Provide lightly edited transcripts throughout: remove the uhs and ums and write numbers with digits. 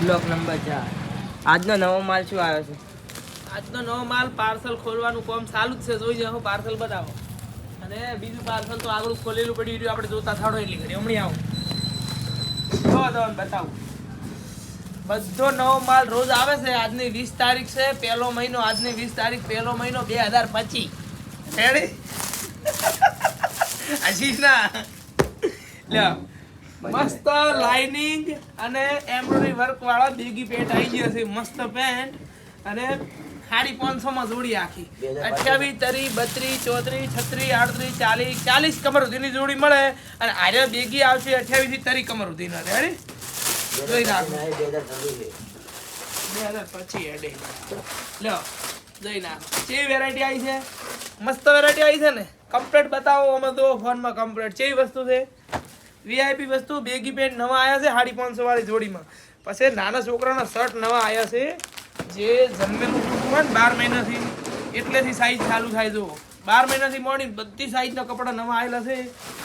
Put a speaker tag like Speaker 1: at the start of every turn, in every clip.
Speaker 1: Block number 4 આજનો નવો માલ શું આવ્યો છે?
Speaker 2: આજનો નવો માલ પાર્સલ ખોલવાનું કામ ચાલુ જ છે. જોઈ જાઓ પાર્સલ બતાવો. અને બીજું પાર્સલ તો આગળ ખોલેલું પડી રહ્યું, આપણે જોતા થાળો એટલી કરી હમણાં આવું જો તમને બતાવું. બધો નવો માલ રોજ આવે છે. આજની 20 તારીખ છે, પહેલો મહિનો. આજની 20 તારીખ પહેલો મહિનો 2025. રેડી? આશીષ ના લ્યો મસ્ત લાઇનિંગ અને એમ્બ્રોઇડરી વર્ક વાળા બેગી પેન્ટ આવી ગયો છે. મસ્ત પેન્ટ અને 550 માં જોડી આખી 28 30 32 34 36 38 40 કમર સુધીની જોડી મળે. અને આર્ય બેગી આવશે 28 થી 30 કમર સુધીના. રેડી? જોઈ નાખો 2025 એડે લ્યો જોઈ નાખો. કેવી વેરાયટી આવી છે? મસ્ત વેરાયટી આવી છે ને. કમ્પ્લીટ બતાવો અમે તો ફોનમાં કમ્પ્લીટ કેવી વસ્તુ છે. વીઆઈપી વસ્તુ બેગી પેન્ટ નવા આવ્યા છે 550 વાળી જોડીમાં. પછી નાના છોકરાના શર્ટ નવા આવ્યા છે જે જન્મેલું હોય ને 12 મહિનાથી એટલેથી સાઈઝ ચાલુ થાય. જો 12 મહિનાથી મોડી બધી સાઈઝના કપડા નવા આવેલા છે.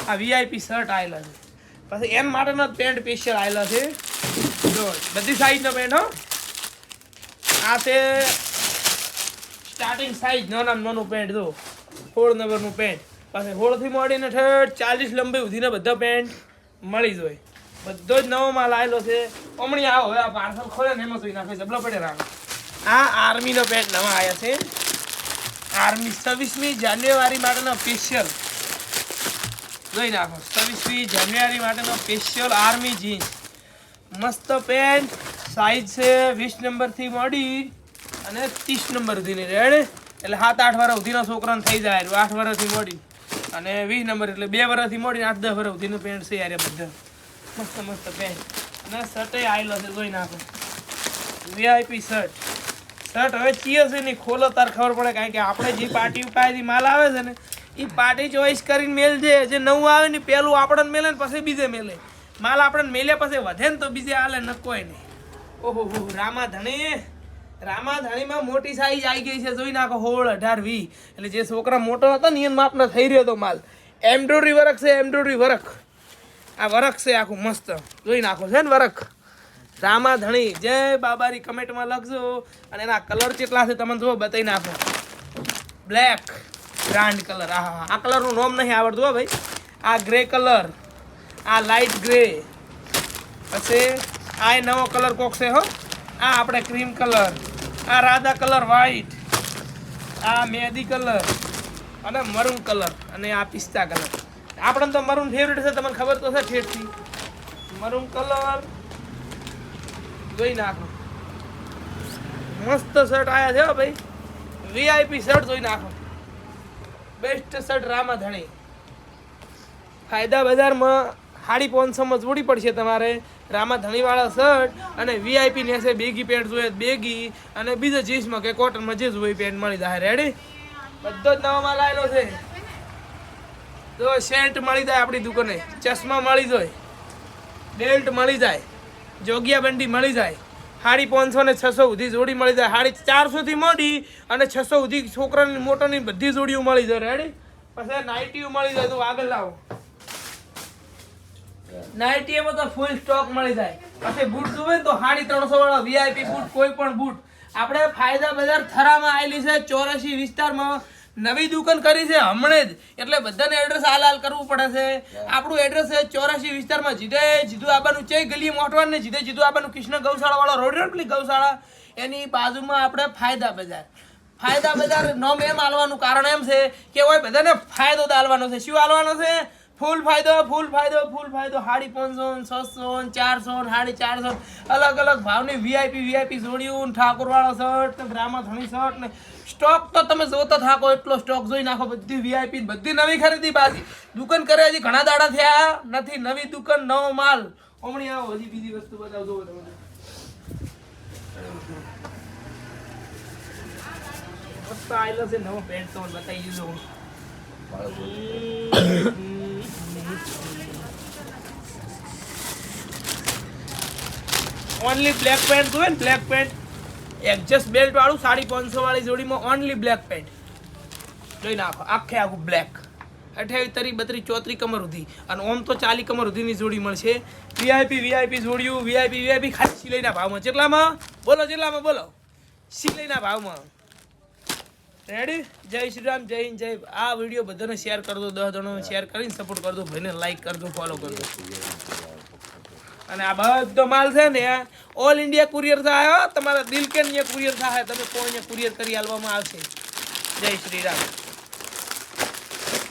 Speaker 2: આ વીઆઈપી શર્ટ આવેલા છે. પછી એમ માટેના પેન્ટ સ્પેશિયલ આવેલા છે. જો બધી સાઈઝનો પેન્ટ હો. આ છે સ્ટાર્ટિંગ સાઈઝ નાનું પેન્ટ. જો 16 નંબરનું પેન્ટ. પાસે 16 થી મોડીને 40 લંબાઈ સુધીના બધા પેન્ટ મળી જાય. બધો જ નવો માલ આવેલો છે. હમણાં આવો હવે આ પાર્સલ ખોલે ને એમાં સુઈ નાખે જબલો પડે રાખ. આ આર્મીનો પેન્ટ નવા આવ્યા છે. આર્મી 26મી જાન્યુઆરી માટેનો સ્પેશિયલ જોઈ નાખો. 26મી જાન્યુઆરી માટેનો સ્પેશિયલ આર્મી જીન્સ મસ્ત પેન્ટ. સાઈઝ છે 20 નંબરથી મોડી અને 30 નંબર સુધીની. રેડ એટલે 7-8 વર્ષ સુધીના છોકરાને થઈ જાય. 8 વર્ષથી મોડી અને 20 નંબર એટલે 2 વર્ષથી મોડીને 8-10 વર્ષ સુધીનું પેન્ટ છે યાર. બધા મસ્ત મસ્ત પેન્ટ અને શર્ટે આવેલો છે. જોઈ નાખો વીઆઈપી શર્ટ. શર્ટ હવે ચીએ છે નહીં ખોલો તાર ખબર પડે. કારણ કે આપણે જે પાર્ટી પાસેથી માલ આવે છે ને એ પાર્ટી ચોઈસ કરીને મેલ છે. જે નવું આવે ને પહેલું આપણને મેલે ને પછી બીજે મેલે. માલ આપણને મેલ્યા પછી વધે ને તો બીજે હાલે ન કોઈ નહીં. ઓહો રામાધણીમાં મોટી સાઈઝ આવી ગઈ છે. જોઈ નાખો 16 18 20 એટલે જે છોકરા મોટો હતો ને એ માપનો થઈ રહ્યો હતો માલ. એમ્બ્રોઇડરી વર્ક છે. એમ્બ્રોઇડરી વર્ક આ વર્ક છે આખું મસ્ત. જોઈ નાખો છે ને વર્ક. રામાધણી જય બાબારી કમેન્ટમાં લખજો. અને એના કલર કેટલા છે તમને જો બતાવી નાખો. Black brand colour. આ કલરનું નામ નહીં આવડતું હો ભાઈ. આ ગ્રે કલર, આ લાઇટ ગ્રે, પછી આ નવો કલર કોક છે હો. આ આપણે ક્રીમ કલર, આ રાધા કલર વ્હાઈટ, આ મહેંદી કલર અને મરૂન કલર અને આ પિસ્તા કલર. આપણે તો મરૂન ફેવરેટ છે તમને ખબર તો છે ઠેઠથી. મરૂન કલર જોઈ નાખો. મસ્ત શર્ટ આવ્યા છે હો ભાઈ. વીઆઈપી શર્ટ જોઈ નાખો. Best shirt Ramadhani. ફાયદા બજારમાં 550 જોડી પડશે તમારે રામાધણી વાળા શર્ટ. અને વીઆઈપી નેસે બેગી પેન્ટ જોઈએ બેગી અને બીજા જીન્સમાં કે કોટનમાં જે જોઈએ પેન્ટ મળી જાય. રેડી? બધો જ નવો માલ આવેલો છે. જો શર્ટ મળી જાય આપણી દુકાને, ચશ્મા મળી જાય, બેલ્ટ મળી જાય, જોગિયા બંડી મળી જાય. 550 ને 600 સુધી જોડી મળી જાય. 450 થી મોડી અને 600 સુધી છોકરાની મોટોની બધી જોડીઓ મળી જાય. રેડી? પછી નાઇટીઓ મળી જાય. તો આગળ લાવો. નાઇટીમાં તો ફૂલ સ્ટોક મળી જાય. પછી બૂટ જોવે તો 350 વાળા વીઆઈપી બૂટ, કોઈ પણ બૂટ આપણે ફાયદા બજાર થરામાં આવેલી છે. 84 વિસ્તારમાં નવી દુકાન કરી છે હમણે જ. એટલે બધાને એડ્રેસ હાલ કરવું પડે છે. આપણું એડ્રેસ છે 84 વિસ્તારમાં જીધું આબાનું ચઈ ગલી મોટવાન ને જીધું આબાનું કૃષ્ણ ગૌશાળા વાળો રોડ રેડ પેલી ગૌશાળા એની બાજુમાં આપણે ફાયદા બજાર. ફાયદા બજાર નામ એમ આલવાનું કારણ એમ છે કે હોય બધાને ફાયદો આલવાનો છે. શું આલવાનો છે? ફૂલ ફાયદો. 550 600 400 450 અલગ અલગ ભાવની વીઆઈપી જોડીઓ, ઠાકોર વાળો શર્ટ, રામાધણી શર્ટ ને સ્ટોક તો તમે જોતા થાકો એટલો સ્ટોક જોઈ નાખો. બધી વીઆઈપી બધી નવી ખરીદી બાજી. દુકાન કરે હજી ઘણા દાડા થયા નથી. નવી દુકાન નવો માલ. હમણાં આવો હજી બીજી વસ્તુ બતાવજો તમને. મસ્ત આવેલો છે નવો પેન્ટ તો બતાવી દીધો. ઓનલી બ્લેક પેન્ટ જોવે ને બ્લેક પેન્ટ એડજસ્ટ બેલ્ટ વાળું 550 વાળી જોડીમાં ઓનલી બ્લેક પેન્ટ જોઈ નાખો. આખે આખું બ્લેક 28, 30, 32, 34 કમર સુધી અને ઓમ તો 40 કમર સુધીની જોડી મળશે. વીઆઈપી જોડિયું વીઆઈપી ખાલી સિલાઈના ભાવમાં. કેટલામાં બોલો સિલાઈના ભાવમાં. રેડી? જય શ્રી રામ, જય હિન્દ, જય. આ વિડીયો બધાને શેર કરી દો, 10 જણોને શેર કરીને સપોર્ટ કરી દો, ભાઈને લાઈક કરજો, ફોલો કરજો. અને આ બધો માલ છે ને ઓલ ઇન્ડિયા કુરિયર થાય. તમારા દિલ કે કુરિયર થાય, તમે કોઈ કુરિયર કરી આલવામાં આવશે. જય શ્રી રામ.